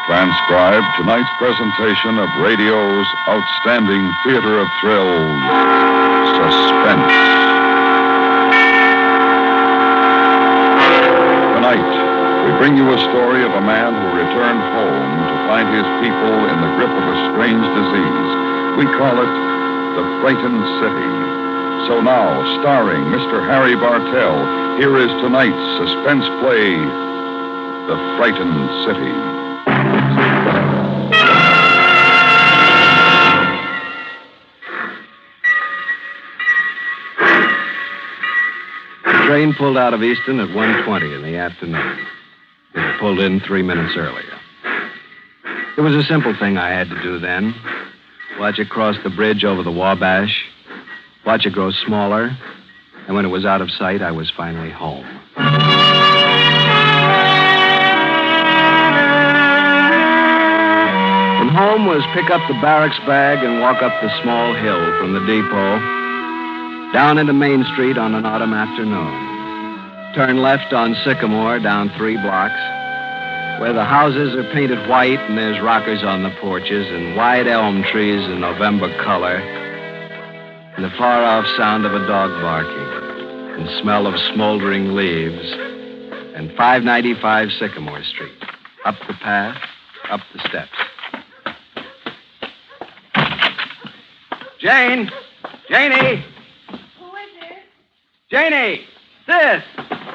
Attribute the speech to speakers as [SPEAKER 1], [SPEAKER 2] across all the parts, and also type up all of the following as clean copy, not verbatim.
[SPEAKER 1] Transcribed tonight's presentation of radio's outstanding theater of thrills, Suspense. Tonight, we bring you a story of a man who returned home to find his people in the grip of a strange disease. We call it The Frightened City. So now, starring Mr. Harry Bartell, here is tonight's suspense play, The Frightened City.
[SPEAKER 2] The train pulled out of Easton at 1:20 in the afternoon. It had pulled in 3 minutes earlier. It was a simple thing I had to do then. Watch it cross the bridge over the Wabash, watch it grow smaller, and when it was out of sight, I was finally home. And home was pick up the barracks bag and walk up the small hill from the depot, down into Main Street on an autumn afternoon. Turn left on Sycamore down 3 blocks, where the houses are painted white and there's rockers on the porches and wide elm trees in November color, and the far-off sound of a dog barking and smell of smoldering leaves, and 595 Sycamore Street. Up the path, up the steps. Jane! Janie!
[SPEAKER 3] Who is it?
[SPEAKER 2] Janie! Sis!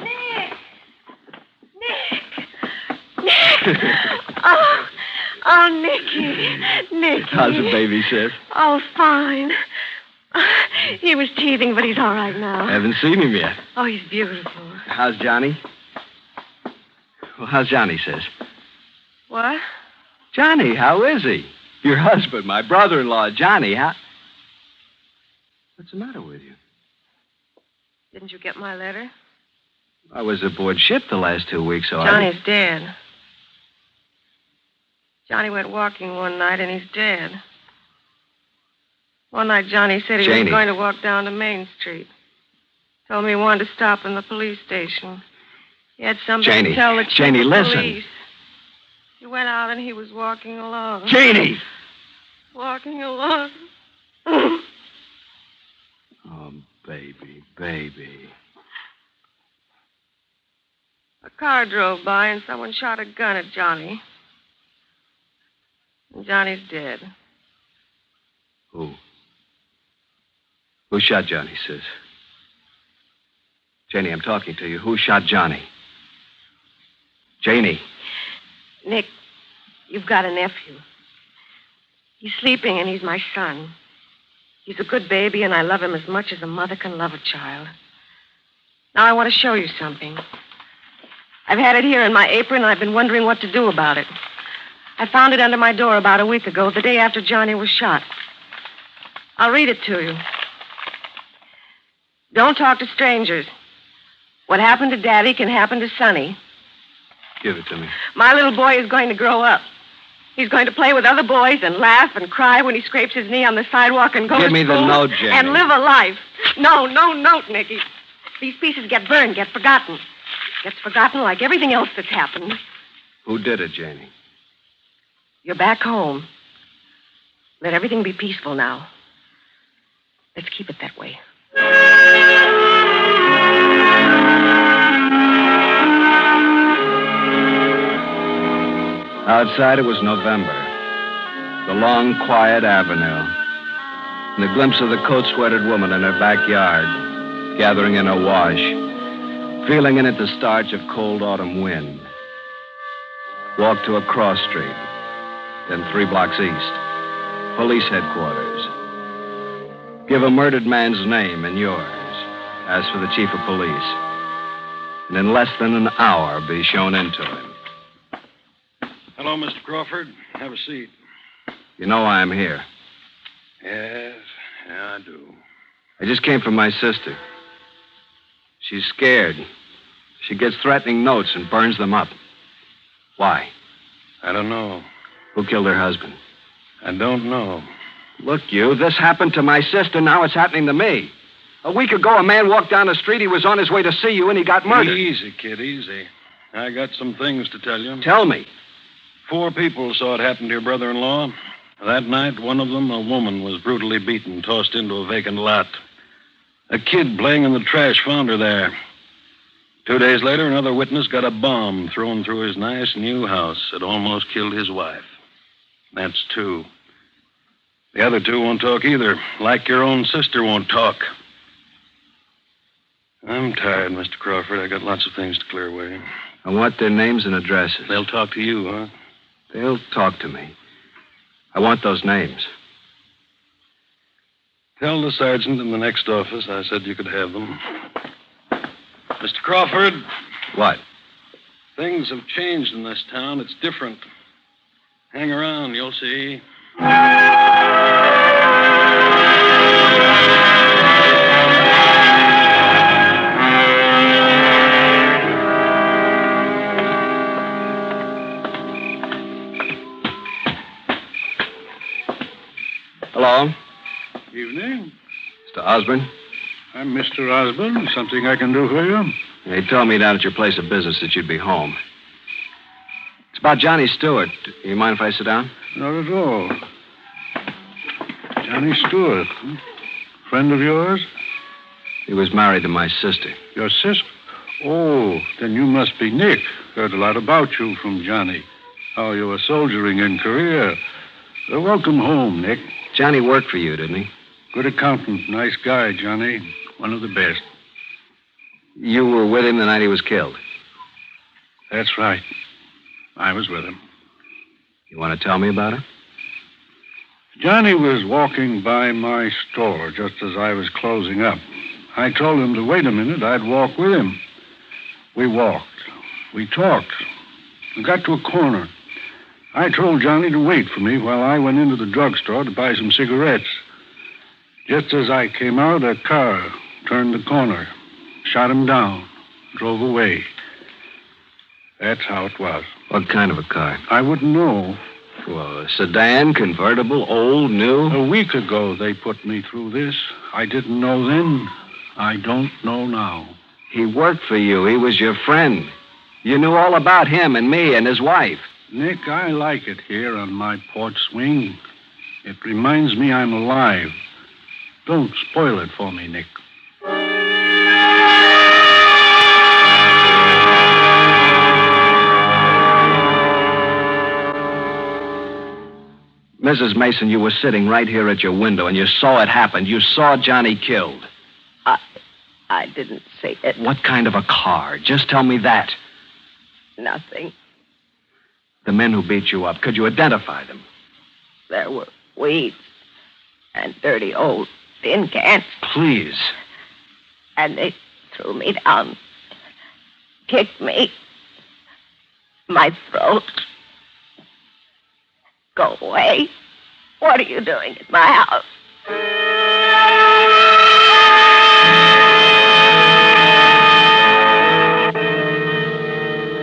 [SPEAKER 3] Nick! Nicky.
[SPEAKER 2] How's the baby, sis?
[SPEAKER 3] Oh, fine. He was teething, but he's all right now.
[SPEAKER 2] I haven't seen him yet.
[SPEAKER 3] Oh, he's beautiful.
[SPEAKER 2] How's Johnny? Well, how's Johnny, sis?
[SPEAKER 3] What?
[SPEAKER 2] Johnny, how is he? Your husband, my brother-in-law, Johnny, how... What's the matter with you?
[SPEAKER 3] Didn't you get my letter?
[SPEAKER 2] I was aboard ship the last 2 weeks, so
[SPEAKER 3] Johnny's dead. Johnny went walking one night, and he's dead. One night, Johnny said he was going to walk down to Main Street. Told me he wanted to stop in the police station. He had something to tell the chief of
[SPEAKER 2] listen.
[SPEAKER 3] Police. He went out, and he was walking along.
[SPEAKER 2] Janie!
[SPEAKER 3] Walking along.
[SPEAKER 2] Oh, baby.
[SPEAKER 3] A car drove by, and someone shot a gun at Johnny. And Johnny's dead.
[SPEAKER 2] Who? Who shot Johnny, sis? Janie, I'm talking to you. Who shot Johnny? Janie.
[SPEAKER 3] Nick, you've got a nephew. He's sleeping, and he's my son. He's a good baby, and I love him as much as a mother can love a child. Now I want to show you something. I've had it here in my apron, and I've been wondering what to do about it. I found it under my door about a week ago, the day after Johnny was shot. I'll read it to you. Don't talk to strangers. What happened to Daddy can happen to Sonny.
[SPEAKER 2] Give it to me.
[SPEAKER 3] My little boy is going to grow up. He's going to play with other boys and laugh and cry when he scrapes his knee on the sidewalk and go to school.
[SPEAKER 2] Give me the note, Janie.
[SPEAKER 3] And live a life. No note, Nicky. These pieces get burned, get forgotten. Gets forgotten like everything else that's happened.
[SPEAKER 2] Who did it, Janie?
[SPEAKER 3] You're back home. Let everything be peaceful now. Let's keep it that way.
[SPEAKER 2] Outside, it was November. The long, quiet avenue. And the glimpse of the coat-sweatered woman in her backyard, gathering in her wash, feeling in it the starch of cold autumn wind. Walk to a cross street, then 3 blocks east. Police headquarters. Give a murdered man's name and yours. Ask for the chief of police. And in less than an hour, be shown into him.
[SPEAKER 4] Hello, Mr. Crawford. Have a seat.
[SPEAKER 2] You know why I'm here.
[SPEAKER 4] Yes, I do.
[SPEAKER 2] I just came from my sister. She's scared. She gets threatening notes and burns them up. Why?
[SPEAKER 4] I don't know.
[SPEAKER 2] Who killed her husband?
[SPEAKER 4] I don't know.
[SPEAKER 2] Look, this happened to my sister. Now it's happening to me. A week ago, a man walked down the street. He was on his way to see you, and he got murdered.
[SPEAKER 4] Easy, kid, easy. I got some things to tell you.
[SPEAKER 2] Tell me.
[SPEAKER 4] 4 people saw it happen to your brother-in-law. That night, one of them, a woman, was brutally beaten, tossed into a vacant lot. A kid playing in the trash found her there. 2 days later, another witness got a bomb thrown through his nice new house. It almost killed his wife. That's 2. The other 2 won't talk either, like your own sister won't talk. I'm tired, Mr. Crawford. I got lots of things to clear away.
[SPEAKER 2] I want their names and addresses.
[SPEAKER 4] They'll talk to you, huh?
[SPEAKER 2] They'll talk to me. I want those names.
[SPEAKER 4] Tell the sergeant in the next office I said you could have them. Mr. Crawford.
[SPEAKER 2] What?
[SPEAKER 4] Things have changed in this town. It's different. Hang around, you'll see.
[SPEAKER 2] Hello?
[SPEAKER 5] Evening.
[SPEAKER 2] Mr. Osborne?
[SPEAKER 5] I'm Mr. Osborne. Something I can do for you?
[SPEAKER 2] They told me down at your place of business that you'd be home. It's about Johnny Stewart. You mind if I sit down?
[SPEAKER 5] Not at all. Johnny Stewart. Friend of yours?
[SPEAKER 2] He was married to my sister.
[SPEAKER 5] Your sister? Oh, then you must be Nick. Heard a lot about you from Johnny. How you were soldiering in Korea. Welcome home, Nick.
[SPEAKER 2] Johnny worked for you, didn't he?
[SPEAKER 5] Good accountant. Nice guy, Johnny. One of the best.
[SPEAKER 2] You were with him the night he was killed.
[SPEAKER 5] That's right. I was with him.
[SPEAKER 2] You want to tell me about it?
[SPEAKER 5] Johnny was walking by my store just as I was closing up. I told him to wait a minute. I'd walk with him. We walked. We talked. We got to a corner. I told Johnny to wait for me while I went into the drugstore to buy some cigarettes. Just as I came out, a car turned the corner, shot him down, drove away. That's how it was.
[SPEAKER 2] What kind of a car?
[SPEAKER 5] I wouldn't know.
[SPEAKER 2] Well, a sedan, convertible, old, new?
[SPEAKER 5] A week ago, they put me through this. I didn't know then. I don't know now.
[SPEAKER 2] He worked for you. He was your friend. You knew all about him and me and his wife.
[SPEAKER 5] Nick, I like it here on my porch swing. It reminds me I'm alive. Don't spoil it for me, Nick.
[SPEAKER 2] Mrs. Mason, you were sitting right here at your window, and you saw it happen. You saw Johnny killed.
[SPEAKER 3] I didn't see it.
[SPEAKER 2] What kind of a car? Just tell me that.
[SPEAKER 3] Nothing.
[SPEAKER 2] The men who beat you up, could you identify them?
[SPEAKER 3] There were weeds and dirty old tin cans.
[SPEAKER 2] Please.
[SPEAKER 3] And they threw me down, kicked me, my throat. Go away. What are you doing in my house?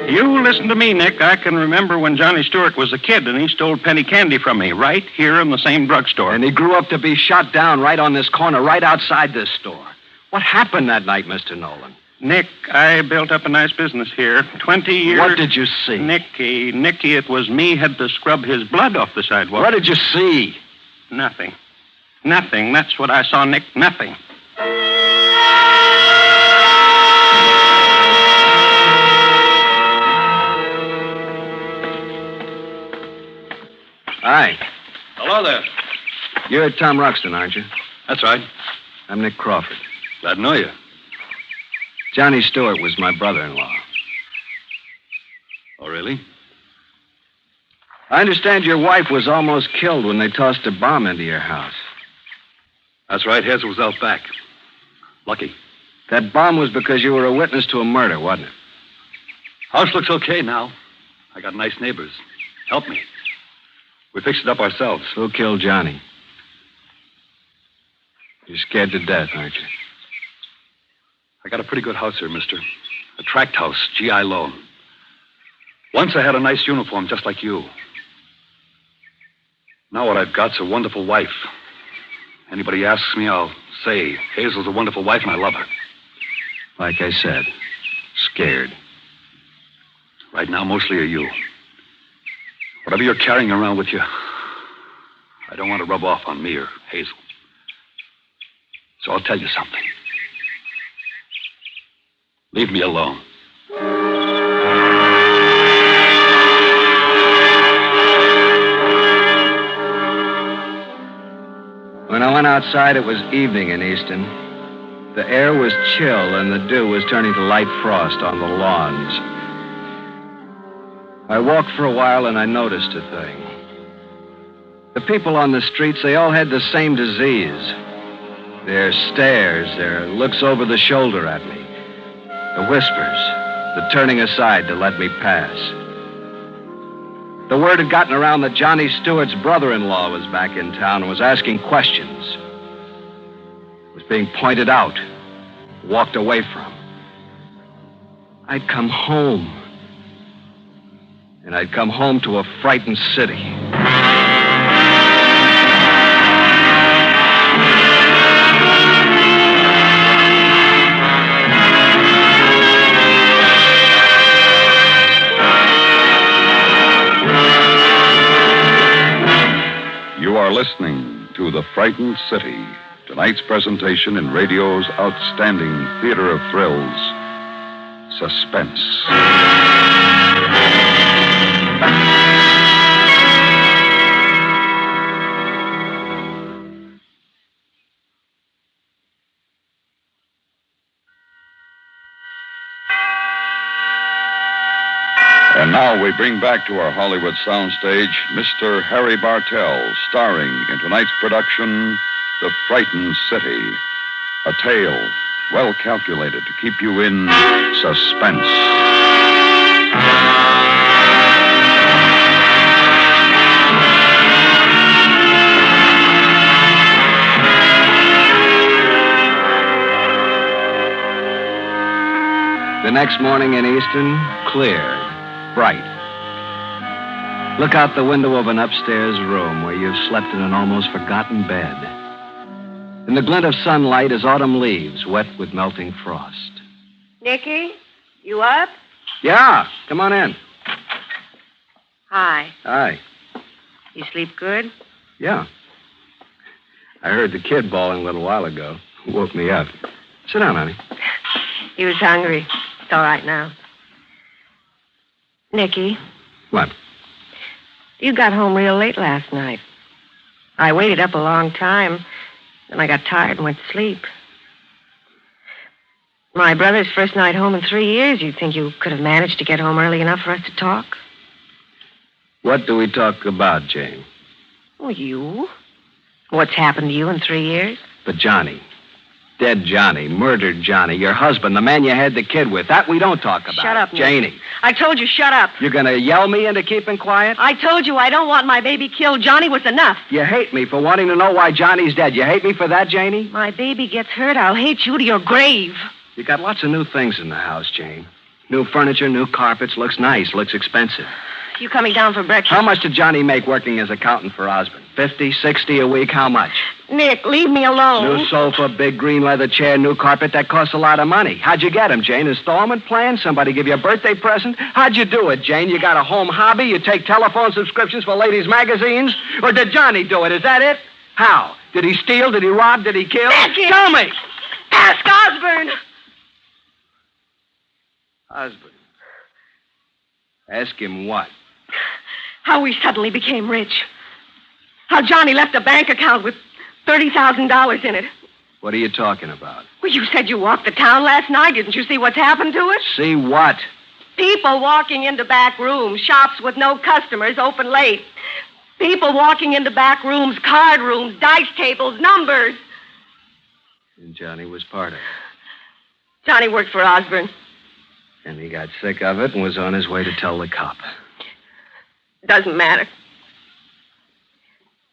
[SPEAKER 4] You listen to me, Nick. I can remember when Johnny Stewart was a kid and he stole penny candy from me right here in the same drugstore.
[SPEAKER 2] And he grew up to be shot down right on this corner, right outside this store. What happened that night, Mr. Nolan?
[SPEAKER 4] Nick, I built up a nice business here. 20 years.
[SPEAKER 2] What did you see?
[SPEAKER 4] Nicky, it was me had to scrub his blood off the sidewalk.
[SPEAKER 2] What did you see?
[SPEAKER 4] Nothing. Nothing. That's what I saw, Nick. Nothing.
[SPEAKER 2] Hi.
[SPEAKER 4] Hello there.
[SPEAKER 2] You're Tom Ruxton, aren't you?
[SPEAKER 4] That's right.
[SPEAKER 2] I'm Nick Crawford.
[SPEAKER 4] Glad to know you.
[SPEAKER 2] Johnny Stewart was my brother-in-law.
[SPEAKER 4] Oh, really?
[SPEAKER 2] I understand your wife was almost killed when they tossed a bomb into your house.
[SPEAKER 4] That's right. His was out back. Lucky.
[SPEAKER 2] That bomb was because you were a witness to a murder, wasn't it?
[SPEAKER 6] House looks okay now. I got nice neighbors. Help me. We fixed it up ourselves.
[SPEAKER 2] Who killed Johnny? You're scared to death, aren't you?
[SPEAKER 6] I got a pretty good house here, mister. A tract house, GI loan. Once I had a nice uniform just like you. Now what I've got's a wonderful wife. Anybody asks me, I'll say Hazel's a wonderful wife and I love her.
[SPEAKER 2] Like I said, scared.
[SPEAKER 6] Right now, mostly of you. Whatever you're carrying around with you, I don't want to rub off on me or Hazel. So I'll tell you something. Leave me alone.
[SPEAKER 2] When I went outside, it was evening in Easton. The air was chill, and the dew was turning to light frost on the lawns. I walked for a while, and I noticed a thing. The people on the streets, they all had the same disease. Their stares, their looks over the shoulder at me, the whispers, the turning aside to let me pass. The word had gotten around that Johnny Stewart's brother-in-law was back in town and was asking questions. Was being pointed out, walked away from. I'd come home. And I'd come home to a frightened city.
[SPEAKER 1] You are listening to The Frightened City, tonight's presentation in radio's outstanding theater of thrills, Suspense. And now we bring back to our Hollywood soundstage Mr. Harry Bartell, starring in tonight's production, The Frightened City, a tale well calculated to keep you in suspense.
[SPEAKER 2] The next morning in Easton, clear. Bright. Look out the window of an upstairs room where you've slept in an almost forgotten bed. In the glint of sunlight is autumn leaves wet with melting frost.
[SPEAKER 3] Nicky, you up?
[SPEAKER 2] Yeah, come on in.
[SPEAKER 3] Hi.
[SPEAKER 2] Hi.
[SPEAKER 3] You sleep good?
[SPEAKER 2] Yeah. I heard the kid bawling a little while ago. Woke me up. Sit down, honey.
[SPEAKER 3] He was hungry. It's all right now. Nicky.
[SPEAKER 2] What?
[SPEAKER 3] You got home real late last night. I waited up a long time, and I got tired and went to sleep. My brother's first night home in 3 years. You'd think you could have managed to get home early enough for us to talk?
[SPEAKER 2] What do we talk about, Jane?
[SPEAKER 3] Well, you. What's happened to you in 3 years?
[SPEAKER 2] But Johnny. Dead Johnny. Murdered Johnny. Your husband, the man you had the kid with. That we don't talk about.
[SPEAKER 3] Shut up, Nick.
[SPEAKER 2] Janie.
[SPEAKER 3] I told you, shut up.
[SPEAKER 2] You're going to yell me into keeping quiet?
[SPEAKER 3] I told you I don't want my baby killed. Johnny was enough.
[SPEAKER 2] You hate me for wanting to know why Johnny's dead. You hate me for that, Janie?
[SPEAKER 3] My baby gets hurt, I'll hate you to your grave.
[SPEAKER 2] You got lots of new things in the house, Jane. New furniture, new carpets. Looks nice, looks expensive.
[SPEAKER 3] You coming down for breakfast?
[SPEAKER 2] How much did Johnny make working as accountant for Osborne? 50, 60 a week? How much?
[SPEAKER 3] Nick, leave me alone.
[SPEAKER 2] New sofa, big green leather chair, new carpet. That costs a lot of money. How'd you get 'em, Jane? Installment plan? Somebody give you a birthday present? How'd you do it, Jane? You got a home hobby? You take telephone subscriptions for ladies' magazines? Or did Johnny do it? Is that it? How? Did he steal? Did he rob? Did he kill?
[SPEAKER 3] Nicky!
[SPEAKER 2] Tell me!
[SPEAKER 3] Ask Osborne!
[SPEAKER 2] Osborne. Ask him what?
[SPEAKER 3] How we suddenly became rich. How Johnny left a bank account with $30,000 in it.
[SPEAKER 2] What are you talking about?
[SPEAKER 3] Well, you said you walked the town last night. Didn't you see what's happened to it?
[SPEAKER 2] See what?
[SPEAKER 3] People walking into back rooms, shops with no customers open late. People walking into back rooms, card rooms, dice tables, numbers.
[SPEAKER 2] And Johnny was part of it.
[SPEAKER 3] Johnny worked for Osborne.
[SPEAKER 2] And he got sick of it and was on his way to tell the cop.
[SPEAKER 3] Doesn't matter.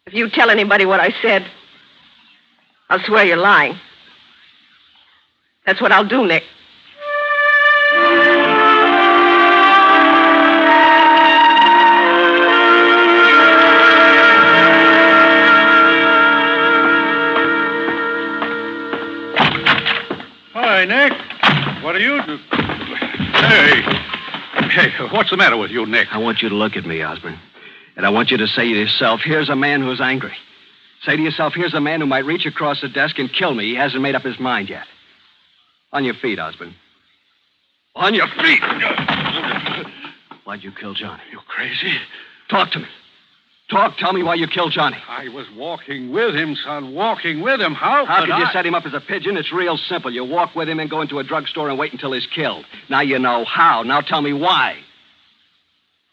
[SPEAKER 3] If you tell anybody what I said, I'll swear you're lying. That's what I'll do, Nick.
[SPEAKER 5] Hi, Nick. What are you doing? Hey, what's the matter with you, Nick?
[SPEAKER 2] I want you to look at me, Osborne. And I want you to say to yourself, here's a man who's angry. Say to yourself, here's a man who might reach across the desk and kill me. He hasn't made up his mind yet. On your feet, Osborne. On your feet! Why'd you kill Johnny?
[SPEAKER 5] You crazy?
[SPEAKER 2] Talk to me. Tell me why you killed Johnny.
[SPEAKER 5] I was walking with him, son. Walking with him. How
[SPEAKER 2] could you set him up as a pigeon? It's real simple. You walk with him and go into a drugstore and wait until he's killed. Now you know how. Now tell me why.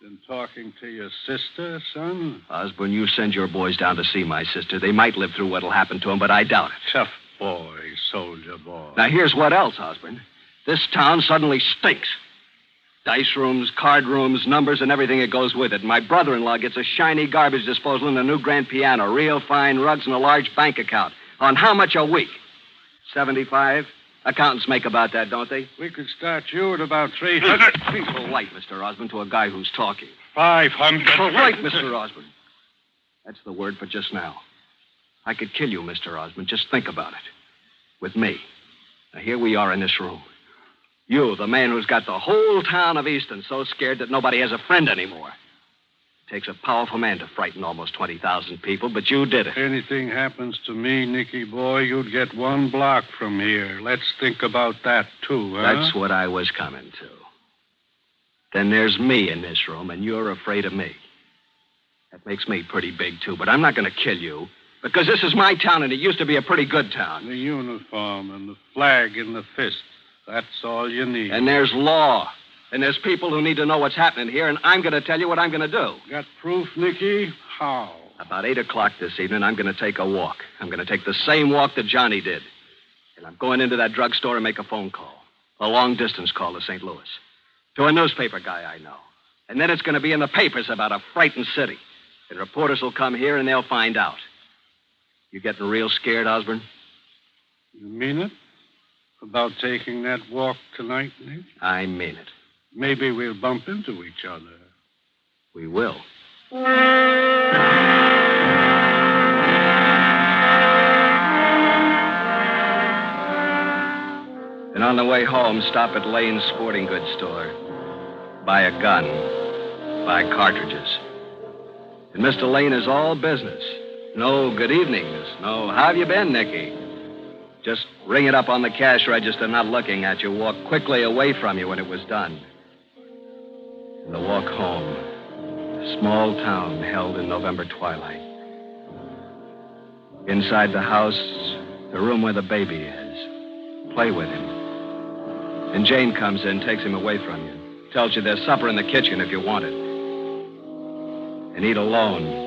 [SPEAKER 5] Been talking to your sister, son?
[SPEAKER 2] Osborne, you send your boys down to see my sister. They might live through what'll happen to them, but I doubt it.
[SPEAKER 5] Tough boy, soldier boy.
[SPEAKER 2] Now here's what else, Osborne. This town suddenly stinks. Dice rooms, card rooms, numbers, and everything that goes with it. My brother-in-law gets a shiny garbage disposal and a new grand piano, real fine rugs, and a large bank account. On how much a week? 75? Accountants make about that, don't they?
[SPEAKER 5] We could start you at about 300.
[SPEAKER 2] Be polite, Mr. Osborne, to a guy who's talking.
[SPEAKER 5] 500.
[SPEAKER 2] Polite, Mr. Osborne. That's the word for just now. I could kill you, Mr. Osborne. Just think about it. With me. Now, here we are in this room. You, the man who's got the whole town of Easton so scared that nobody has a friend anymore. It takes a powerful man to frighten almost 20,000 people, but you did it.
[SPEAKER 5] If anything happens to me, Nicky boy, you'd get 1 block from here. Let's think about that, too, huh?
[SPEAKER 2] That's what I was coming to. Then there's me in this room, and you're afraid of me. That makes me pretty big, too, but I'm not going to kill you, because this is my town, and it used to be a pretty good town.
[SPEAKER 5] The uniform and the flag in the fist. That's all you need.
[SPEAKER 2] And there's law. And there's people who need to know what's happening here, and I'm going to tell you what I'm going to do.
[SPEAKER 5] Got proof, Nicky? How?
[SPEAKER 2] About 8 o'clock this evening, I'm going to take a walk. I'm going to take the same walk that Johnny did. And I'm going into that drugstore and make a phone call. A long-distance call to St. Louis. To a newspaper guy I know. And then it's going to be in the papers about a frightened city. And reporters will come here and they'll find out. You getting real scared, Osborne?
[SPEAKER 5] You mean it? About taking that walk tonight, Nick?
[SPEAKER 2] I mean it.
[SPEAKER 5] Maybe we'll bump into each other.
[SPEAKER 2] We will. And on the way home, stop at Lane's sporting goods store. Buy a gun. Buy cartridges. And Mr. Lane is all business. No good evenings. No, how have you been, Nicky? Just ring it up on the cash register, not looking at you. Walk quickly away from you when it was done. And the walk home. A small town held in November twilight. Inside the house, the room where the baby is. Play with him. And Jane comes in, takes him away from you. Tells you there's supper in the kitchen if you want it. And eat alone.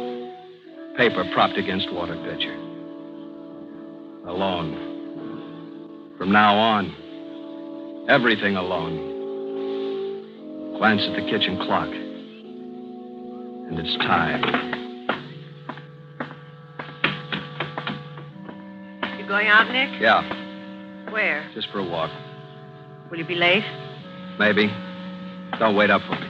[SPEAKER 2] Paper propped against water pitcher. Alone. From now on, everything alone. Glance at the kitchen clock. And it's time.
[SPEAKER 3] You going out, Nick?
[SPEAKER 2] Yeah,
[SPEAKER 3] Where?
[SPEAKER 2] just for a walk.
[SPEAKER 3] Will you be late?
[SPEAKER 2] Maybe. Don't wait up for me.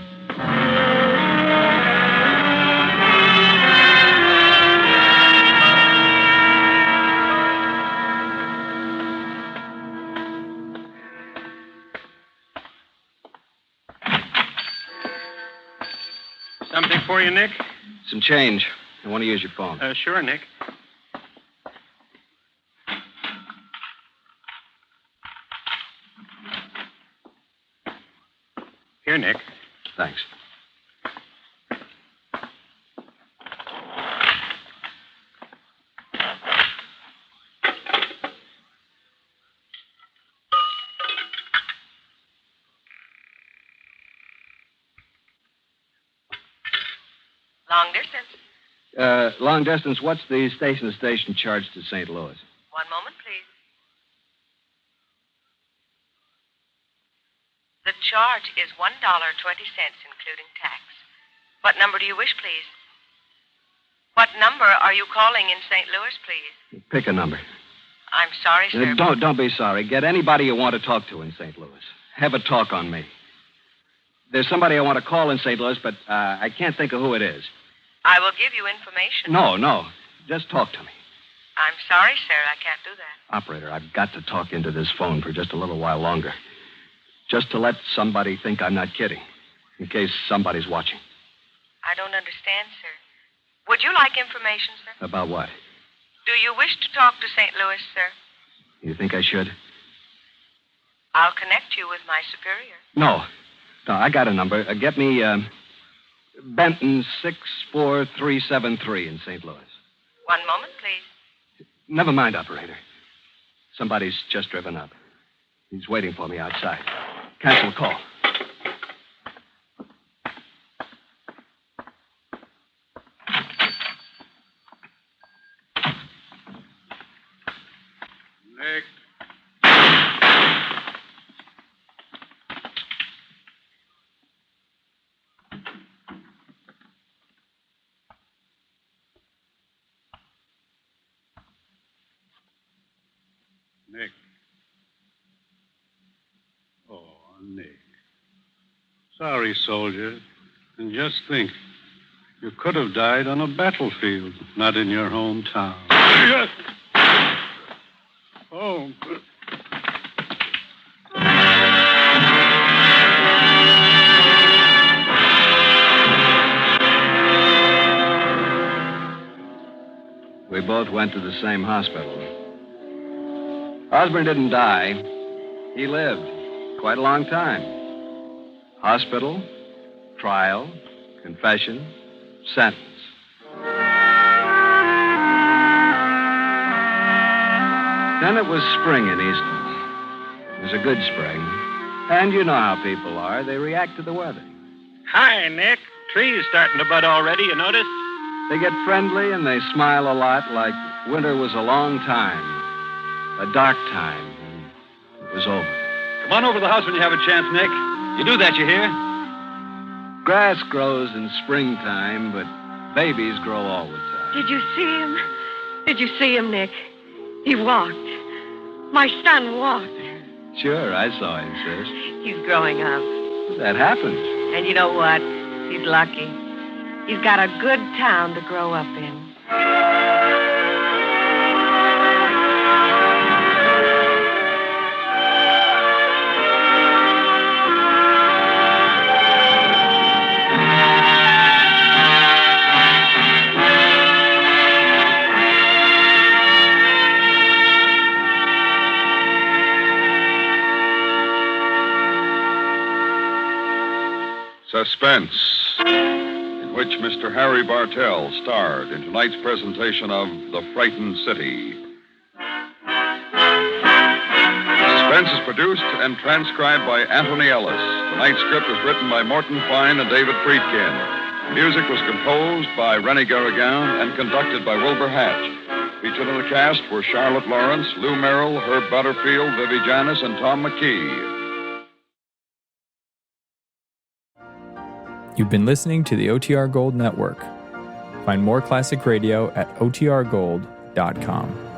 [SPEAKER 7] Something for you, Nick?
[SPEAKER 2] Some change. I want to use your phone.
[SPEAKER 7] Sure, Nick. Here, Nick.
[SPEAKER 2] Thanks.
[SPEAKER 3] Long distance.
[SPEAKER 2] Long distance, what's the station-to-station charge to St. Louis?
[SPEAKER 3] 1 moment, please. The charge is $1.20, including tax. What number do you wish, please? What number are you calling in St. Louis, please?
[SPEAKER 2] Pick a number.
[SPEAKER 3] I'm sorry, sir.
[SPEAKER 2] Don't be sorry. Get anybody you want to talk to in St. Louis. Have a talk on me. There's somebody I want to call in St. Louis, but I can't think of who it is.
[SPEAKER 3] I will give you information.
[SPEAKER 2] No. Just talk to me.
[SPEAKER 3] I'm sorry, sir. I can't do that.
[SPEAKER 2] Operator, I've got to talk into this phone for just a little while longer. Just to let somebody think I'm not kidding. In case somebody's watching.
[SPEAKER 3] I don't understand, sir.
[SPEAKER 8] Would you like information, sir?
[SPEAKER 2] About what?
[SPEAKER 8] Do you wish to talk to St. Louis, sir?
[SPEAKER 2] You think I should?
[SPEAKER 8] I'll connect you with my superior.
[SPEAKER 2] No. No, I got a number. Get me Benton 64373 in St. Louis.
[SPEAKER 8] One moment, please.
[SPEAKER 2] Never mind, operator. Somebody's just driven up. He's waiting for me outside. Cancel the call.
[SPEAKER 5] Nick. Nick. Oh, Nick. Sorry, soldier. And just think, you could have died on a battlefield, not in your hometown. Oh.
[SPEAKER 2] We both went to the same hospital. Osborne didn't die. He lived quite a long time. Hospital, trial, confession, sentence. Then it was spring in Easton. It was a good spring. And you know how people are. They react to the weather.
[SPEAKER 7] Hi, Nick. Trees starting to bud already, you notice?
[SPEAKER 2] They get friendly and they smile a lot like winter was a long time, a dark time, and it was over.
[SPEAKER 6] Come on over to the house when you have a chance, Nick. You do that, you hear?
[SPEAKER 2] Grass grows in springtime, but babies grow all the time.
[SPEAKER 3] Did you see him? Did you see him, Nick? He walked. My son walked.
[SPEAKER 2] Sure, I saw him, sis.
[SPEAKER 3] He's growing up.
[SPEAKER 2] That happens.
[SPEAKER 3] And you know what? He's lucky. He's got a good town to grow up in.
[SPEAKER 1] Suspense, in which Mr. Harry Bartell starred in tonight's presentation of The Frightened City. Suspense is produced and transcribed by Anthony Ellis. Tonight's script was written by Morton Fine and David Friedkin. Music was composed by Rennie Garrigan and conducted by Wilbur Hatch. Featured in the cast were Charlotte Lawrence, Lou Merrill, Herb Butterfield, Vivi Janis, and Tom McKee.
[SPEAKER 9] You've been listening to the OTR Gold Network. Find more classic radio at otrgold.com.